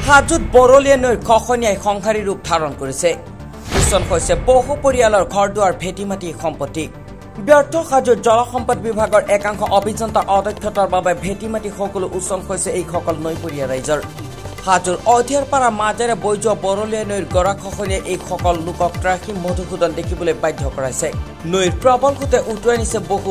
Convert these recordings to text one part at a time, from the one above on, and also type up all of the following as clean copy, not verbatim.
হাজোত বৰলীয়া নৈৰ খহনীয়াই সংহাৰী ৰূপ ধাৰণ কৰিছে। উচ্ছন হৈছে বহু পৰিয়ালৰ ঘৰ দুৱাৰ ভেটি মাটি সম্পত্তি। ব্যৰ্থ হাজোত জলসম্পদ বিভাগৰ একাংশ অভিযন্তাৰ অদক্ষতাৰ বাবে ভেটি মাটি সকলো উচ্ছন হৈছে এইসকল নৈপৰীয়া ৰাইজৰ। হাজোৰ অধিয়াৰপাৰা মাজেৰে বৈ যোৱা বৰলীয়া নৈৰ গৰাখহনীয়াই এইসকল লোকক ত্ৰাসী মধুসূদন দেখিবলৈ বাধ্য কৰাইছে। নৈৰ প্ৰবল সোঁতে উটুৱাই নিছে বহু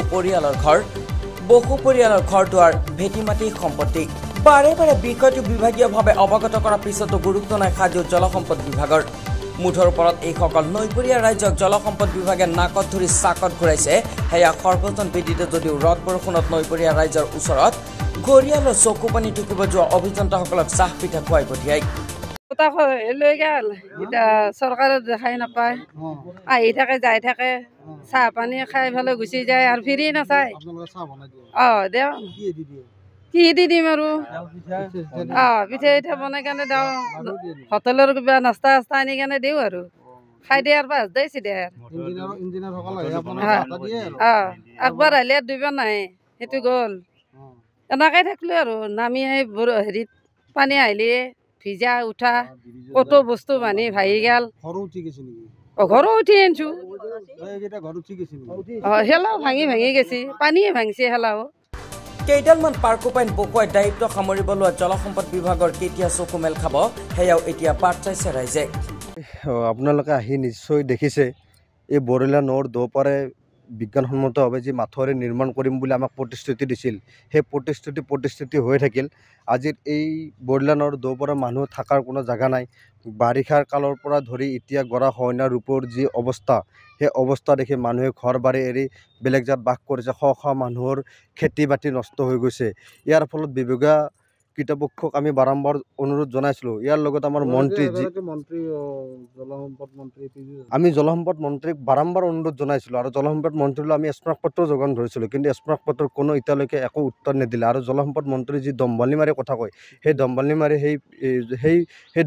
পৰিয়ালৰ ঘৰ দুৱাৰ ভেটি মাটি সম্পত্তি। বাৰে বাৰে বিষয়টো বিভাগীয়ভাৱে অৱগত কৰাৰ পিছতো গুৰুত্ব নাই হাজোৰ জলসম্পদ বিভাগৰ। মুঠৰ ওপৰত এইসকল নৈপৰীয়া ৰাইজক জলসম্পদ বিভাগে নাকত ধৰি চাকত ঘূৰাইছে। সেয়া সৰ্বজন বিদিত যদিও ৰদ বৰষুণত নৈপৰীয়া ৰাইজৰ ওচৰত ঘৰিয়ালৰ চকু পানী টুকিব যোৱা অভিযন্তাসকলক চাহ পিঠা খুৱাই পঠিয়াই। লৈ গেল এতিয়া চৰকাৰে দেখাই নাপায়, আহি থাকে যাই থাকে, চাহ পানী খাই পেলাই গুচি যায় আৰু ফিৰি নাচায়। দেও কি দি দিম আৰু পিঠা পিঠা বনাই কেনে দিওঁ, হোটেলৰ কিবা নাস্তা চাস্তা আনি কেনে দিওঁ আৰু খাই দিয়াৰ পাছ দিছে দে। একবাৰ আহিলে দুইবাৰ নাহে, সেইটো গ'ল। এনেকৈ থাকিলো আৰু নামি আহি হেৰিত পানী আহিলে ভিজা উঠা কত বস্তু বান্ধি ভাঙি গেল। ঘৰো উঠি আনিছো, হেলাও ভাঙি গেছি, পানীয়ে ভাঙিছে হেলাও। কেইডালমান পাৰ্কোপাইন বকুৱাই দায়িত্ব সামৰিব লোৱা জলসম্পদ বিভাগৰ কেতিয়া চকু মেল খাব সেয়াও এতিয়া বাট চাইছে ৰাইজে। আপোনালোকে আহি নিশ্চয় দেখিছে এই বৰলীয়া নৈৰ দুপাৰে বিজ্ঞানসন্মতভাৱে যি মাথৰি নিৰ্মাণ কৰিম বুলি আমাক প্ৰতিশ্ৰুতি দিছিল, সেই প্ৰতিশ্ৰুতি হৈ থাকিল। আজিৰ এই বৰলীয়া নৈৰ দুপাৰে মানুহ থকাৰ কোনো জেগা নাই। বাৰিষাৰ কালৰ পৰা ধৰি এতিয়া গৰাখহনীয়াৰ ৰূপৰ যি অৱস্থা, সেই অৱস্থা দেখি মানুহে ঘৰ বাৰী এৰি বেলেগ জেগাত বাস কৰিছে। শ মানুহৰ খেতি বাতি নষ্ট হৈ গৈছে। ইয়াৰ ফলত বিভাগীয় কৰ্তৃপক্ষক আমি বাৰম্বাৰ অনুৰোধ জনাইছিলোঁ। ইয়াৰ লগত আমাৰ আমি জলসম্পদ মন্ত্ৰীক বাৰম্বাৰ অনুৰোধ জনাইছিলোঁ আৰু জলসম্পদ মন্ত্ৰীলৈ আমি স্মাৰকপত্ৰ যোগান ধৰিছিলোঁ, কিন্তু স্মাৰকপত্ৰৰ কোনো এতিয়ালৈকে একো উত্তৰ নিদিলে। আৰু জলসম্পদ মন্ত্ৰী যি দম্বলিমাৰীৰ কথা কয়, সেই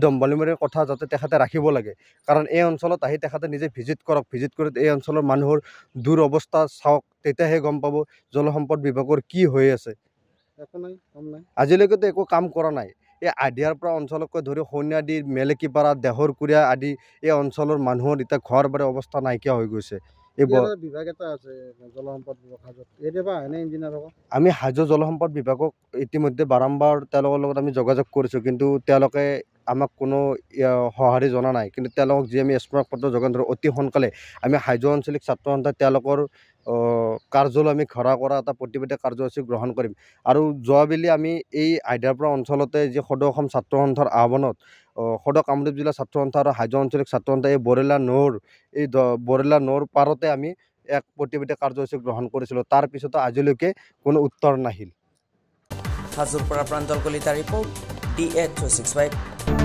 দম্বলিমাৰীৰ কথা যাতে তেখেতে ৰাখিব লাগে। কাৰণ এই অঞ্চলত আহি তেখেতে নিজে ভিজিট কৰক, ভিজিট কৰি এই অঞ্চলৰ মানুহৰ দুৰৱস্থা চাওক, তেতিয়াহে গম পাব জলসম্পদ বিভাগৰ কি হৈ আছে। আজিলৈকেতো একো কাম কৰা নাই। এই আধিয়াৰ পৰা অঞ্চলকৈ ধৰি সন্যাদী, মেলেকিপাৰা, দেহৰকুৰীয়া আদি এই অঞ্চলৰ মানুহৰ এতিয়া ঘৰ বাৰী অৱস্থা নাইকিয়া হৈ গৈছে। আমি হাজো জলসম্পদ বিভাগক ইতিমধ্যে বাৰম্বাৰ তেওঁলোকৰ লগত আমি যোগাযোগ কৰিছোঁ, কিন্তু তেওঁলোকে আমাক কোনো সঁহাৰি জনা নাই। কিন্তু তেওঁলোকক যি আমি স্মাৰকপত্ৰ যোগান ধৰোঁ, অতি সোনকালে আমি হাজো আঞ্চলিক ছাত্ৰ সন্থাই তেওঁলোকৰ কাৰ্যালয় আমি ঘৰা কৰা এটা প্ৰতিবাদী কাৰ্যসূচী গ্ৰহণ কৰিম। আৰু যোৱাবেলি আমি এই আইডিয়াৰপৰা অঞ্চলতে যি সদৌ অসম ছাত্ৰ সন্থাৰ আহ্বানত সদৌ কামৰূপ জিলা ছাত্ৰ সন্থা আৰু হাজো আঞ্চলিক ছাত্ৰ সন্থাই এই বৰলীয়া নৈৰ পাৰতে আমি এক প্ৰতিবাদী কাৰ্যসূচী গ্ৰহণ কৰিছিলোঁ। তাৰ পিছতো আজিলৈকে কোনো উত্তৰ নাহিল। হাজোৰ পৰা প্ৰাঞ্জল কলিতাৰ ৰিপৰ্ট, DH 365।